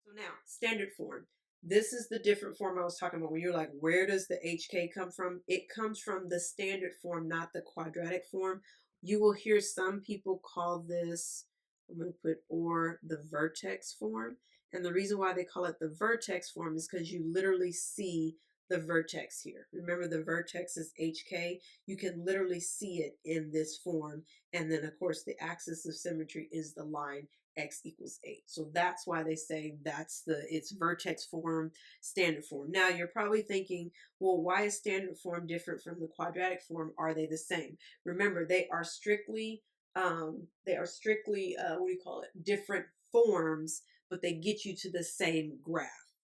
So now, standard form. This is the different form I was talking about when you're like, where does the HK come from? It comes from the standard form, not the quadratic form. You will hear some people call this, I'm going to put or the vertex form. And the reason why they call it the vertex form is because you literally see the vertex here. Remember, the vertex is HK. You can literally see it in this form. And then, of course, the axis of symmetry is the line x equals 8. So that's why they say it's vertex form, standard form. Now you're probably thinking, well, why is standard form different from the quadratic form? Are they the same? Remember, they are strictly what do you call it? Different forms, but they get you to the same graph.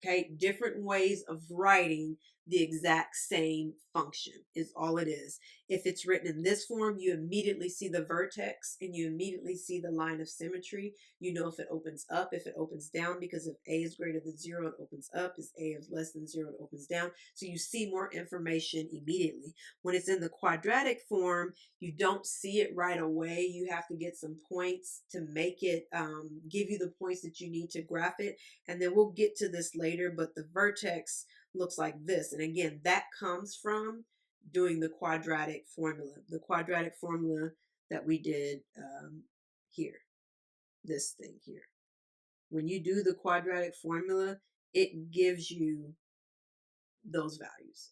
Okay, different ways of writing the exact same function is all it is. If it's written in this form, you immediately see the vertex and you immediately see the line of symmetry. You know if it opens up, if it opens down, because if a is greater than 0, it opens up. If a is less than 0, it opens down. So you see more information immediately. When it's in the quadratic form, you don't see it right away. You have to get some points to make it, give you the points that you need to graph it. And then we'll get to this later, but the vertex looks like this. And again, that comes from doing the quadratic formula. The quadratic formula that we did here, this thing here. When you do the quadratic formula, it gives you those values.